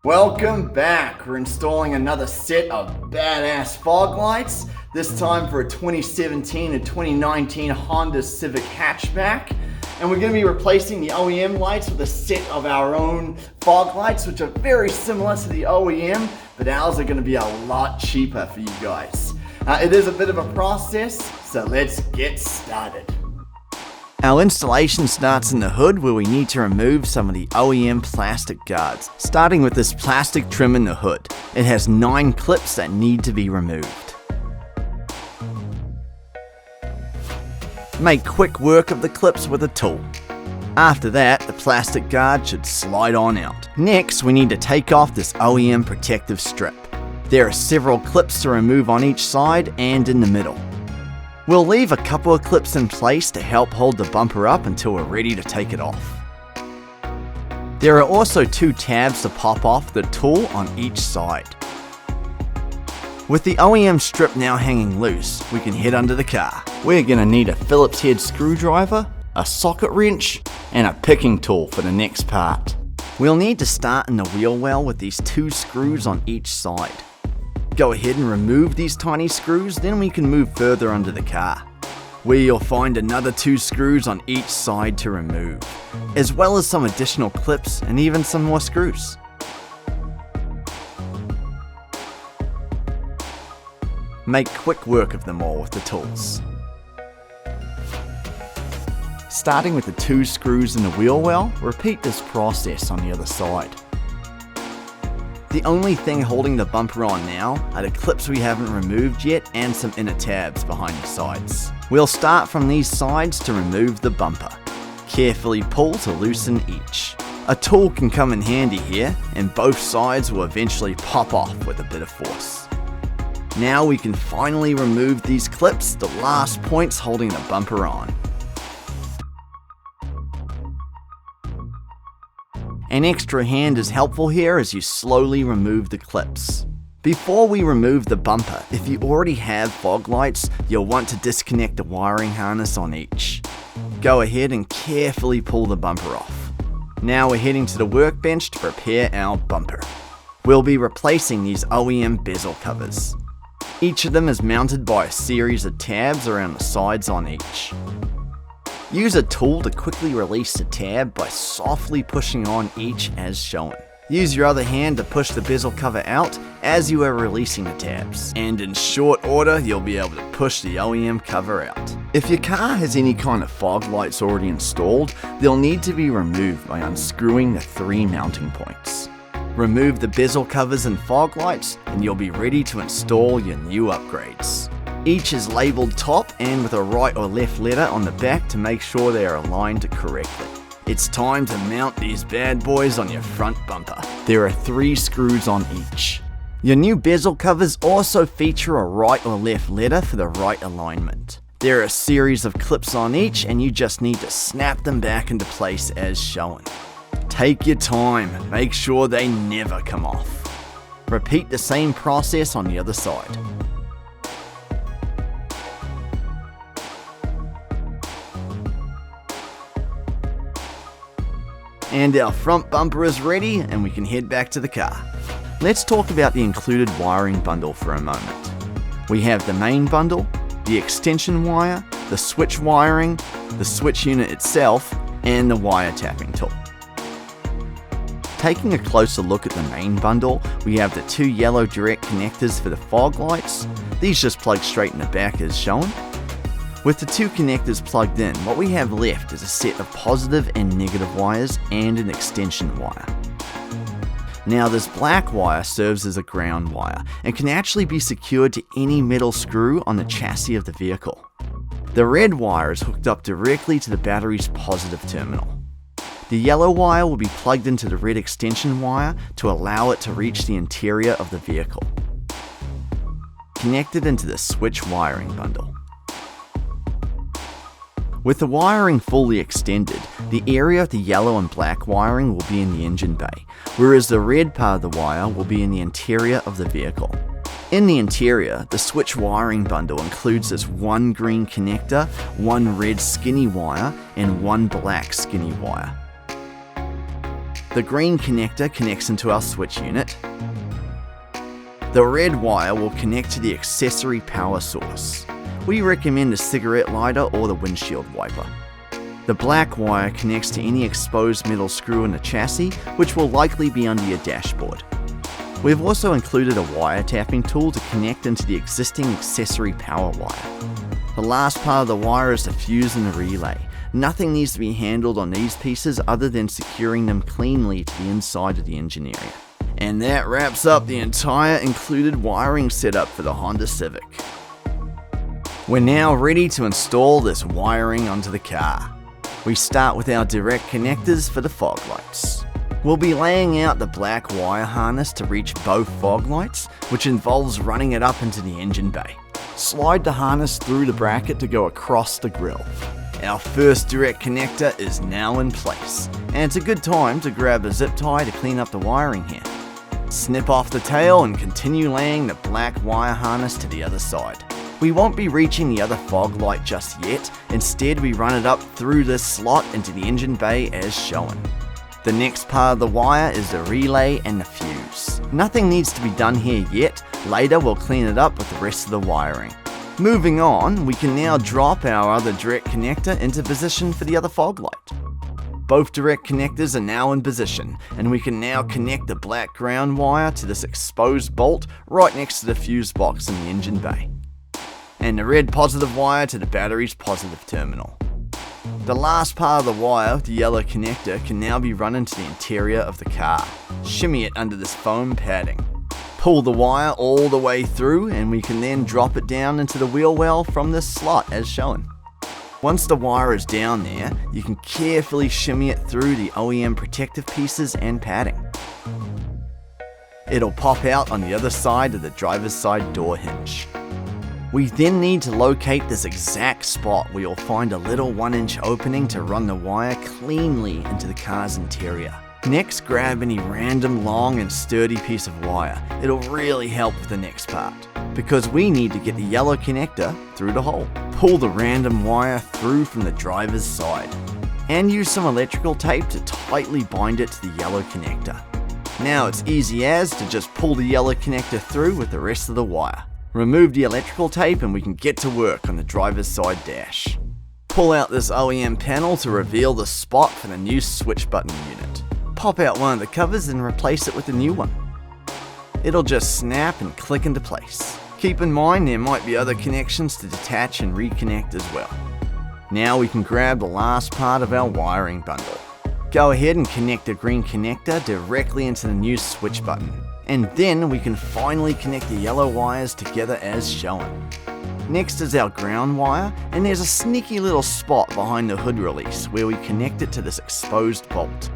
Welcome back. We're installing another set of badass fog lights, this time for a 2017 and 2019 Honda Civic Hatchback. And we're going to be replacing the OEM lights with a set of our own fog lights, which are very similar to the OEM, but ours are going to be a lot cheaper for you guys. It is a bit of a process, so let's get started. Our installation starts in the hood, where we need to remove some of the OEM plastic guards, starting with this plastic trim in the hood. It has 9 clips that need to be removed. Make quick work of the clips with a tool. After that, the plastic guard should slide on out. Next, we need to take off this OEM protective strip. There are several clips to remove on each side and in the middle. We'll leave a couple of clips in place to help hold the bumper up until we're ready to take it off. There are also 2 tabs to pop off the tool on each side. With the OEM strip now hanging loose, we can head under the car. We're going to need a Phillips head screwdriver, a socket wrench, and a picking tool for the next part. We'll need to start in the wheel well with these 2 screws on each side. Go ahead and remove these tiny screws, then we can move further under the car, where you'll find another 2 screws on each side to remove, as well as some additional clips and even some more screws. Make quick work of them all with the tools. Starting with the 2 screws in the wheel well, repeat this process on the other side. The only thing holding the bumper on now are the clips we haven't removed yet and some inner tabs behind the sides. We'll start from these sides to remove the bumper. Carefully pull to loosen each. A tool can come in handy here, and both sides will eventually pop off with a bit of force. Now we can finally remove these clips, the last points holding the bumper on. An extra hand is helpful here as you slowly remove the clips. Before we remove the bumper, if you already have fog lights, you'll want to disconnect the wiring harness on each. Go ahead and carefully pull the bumper off. Now we're heading to the workbench to prepare our bumper. We'll be replacing these OEM bezel covers. Each of them is mounted by a series of tabs around the sides on each. Use a tool to quickly release the tab by softly pushing on each as shown. Use your other hand to push the bezel cover out as you are releasing the tabs. And in short order, you'll be able to push the OEM cover out. If your car has any kind of fog lights already installed, they'll need to be removed by unscrewing the 3 mounting points. Remove the bezel covers and fog lights, and you'll be ready to install your new upgrades. Each is labeled top and with a right or left letter on the back to make sure they are aligned correctly. It's time to mount these bad boys on your front bumper. There are 3 screws on each. Your new bezel covers also feature a right or left letter for the right alignment. There are a series of clips on each, and you just need to snap them back into place as shown. Take your time, make sure they never come off. Repeat the same process on the other side. And our front bumper is ready, and we can head back to the car. Let's talk about the included wiring bundle for a moment. We have the main bundle, the extension wire, the switch wiring, the switch unit itself, and the wiretapping tool. Taking a closer look at the main bundle, we have the 2 yellow direct connectors for the fog lights. These just plug straight in the back as shown. With the 2 connectors plugged in, what we have left is a set of positive and negative wires and an extension wire. Now this black wire serves as a ground wire and can actually be secured to any metal screw on the chassis of the vehicle. The red wire is hooked up directly to the battery's positive terminal. The yellow wire will be plugged into the red extension wire to allow it to reach the interior of the vehicle. Connected into the switch wiring bundle. With the wiring fully extended, the area of the yellow and black wiring will be in the engine bay, whereas the red part of the wire will be in the interior of the vehicle. In the interior, the switch wiring bundle includes this 1 green connector, 1 red skinny wire, and 1 black skinny wire. The green connector connects into our switch unit. The red wire will connect to the accessory power source. We recommend a cigarette lighter or the windshield wiper. The black wire connects to any exposed metal screw in the chassis, which will likely be under your dashboard. We've also included a wire tapping tool to connect into the existing accessory power wire. The last part of the wire is the fuse and the relay. Nothing needs to be handled on these pieces other than securing them cleanly to the inside of the engine area. And that wraps up the entire included wiring setup for the Honda Civic. We're now ready to install this wiring onto the car. We start with our direct connectors for the fog lights. We'll be laying out the black wire harness to reach both fog lights, which involves running it up into the engine bay. Slide the harness through the bracket to go across the grille. Our first direct connector is now in place, and it's a good time to grab a zip tie to clean up the wiring here. Snip off the tail and continue laying the black wire harness to the other side. We won't be reaching the other fog light just yet, instead we run it up through this slot into the engine bay as shown. The next part of the wire is the relay and the fuse. Nothing needs to be done here yet, later we'll clean it up with the rest of the wiring. Moving on, we can now drop our other direct connector into position for the other fog light. Both direct connectors are now in position, and we can now connect the black ground wire to this exposed bolt right next to the fuse box in the engine bay, and the red positive wire to the battery's positive terminal. The last part of the wire, the yellow connector, can now be run into the interior of the car. Shimmy it under this foam padding. Pull the wire all the way through, and we can then drop it down into the wheel well from this slot as shown. Once the wire is down there, you can carefully shimmy it through the OEM protective pieces and padding. It'll pop out on the other side of the driver's side door hinge. We then need to locate this exact spot where you'll find a little 1-inch opening to run the wire cleanly into the car's interior. Next, grab any random long and sturdy piece of wire. It'll really help with the next part, because we need to get the yellow connector through the hole. Pull the random wire through from the driver's side, and use some electrical tape to tightly bind it to the yellow connector. Now it's easy as to just pull the yellow connector through with the rest of the wire. Remove the electrical tape and we can get to work on the driver's side dash. Pull out this OEM panel to reveal the spot for the new switch button unit. Pop out one of the covers and replace it with a new one. It'll just snap and click into place. Keep in mind there might be other connections to detach and reconnect as well. Now we can grab the last part of our wiring bundle. Go ahead and connect the green connector directly into the new switch button. And then we can finally connect the yellow wires together as shown. Next is our ground wire, and there's a sneaky little spot behind the hood release where we connect it to this exposed bolt.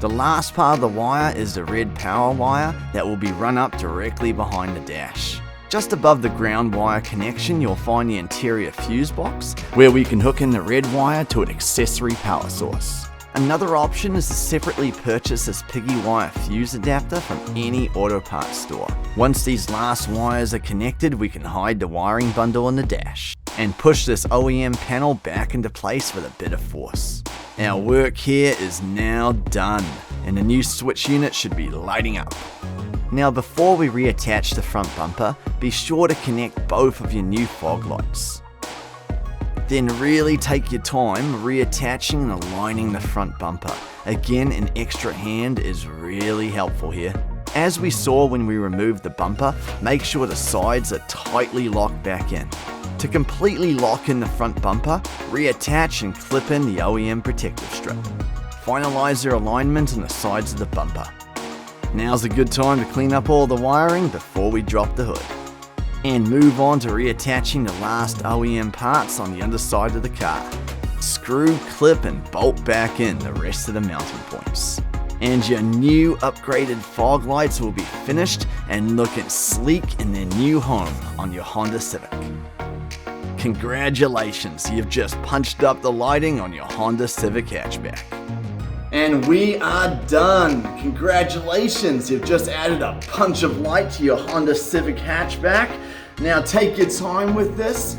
The last part of the wire is the red power wire that will be run up directly behind the dash. Just above the ground wire connection, you'll find the interior fuse box where we can hook in the red wire to an accessory power source. Another option is to separately purchase this piggy wire fuse adapter from any auto parts store. Once these last wires are connected, we can hide the wiring bundle on the dash and push this OEM panel back into place with a bit of force. Our work here is now done, and the new switch unit should be lighting up. Now before we reattach the front bumper, be sure to connect both of your new fog lights. Then really take your time reattaching and aligning the front bumper. Again, an extra hand is really helpful here. As we saw when we removed the bumper, make sure the sides are tightly locked back in. To completely lock in the front bumper, reattach and clip in the OEM protective strip. Finalize your alignment on the sides of the bumper. Now's a good time to clean up all the wiring before we drop the hood. And move on to reattaching the last OEM parts on the underside of the car. Screw, clip and bolt back in the rest of the mounting points. And your new upgraded fog lights will be finished and looking sleek in their new home on your Honda Civic. Congratulations, you've just punched up the lighting on your Honda Civic Hatchback. And we are done. Congratulations, you've just added a punch of light to your Honda Civic Hatchback. Now take your time with this,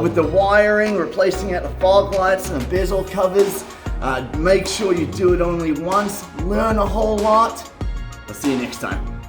with the wiring, replacing out the fog lights and the bezel covers. Make sure you do it only once, learn a whole lot. I'll see you next time.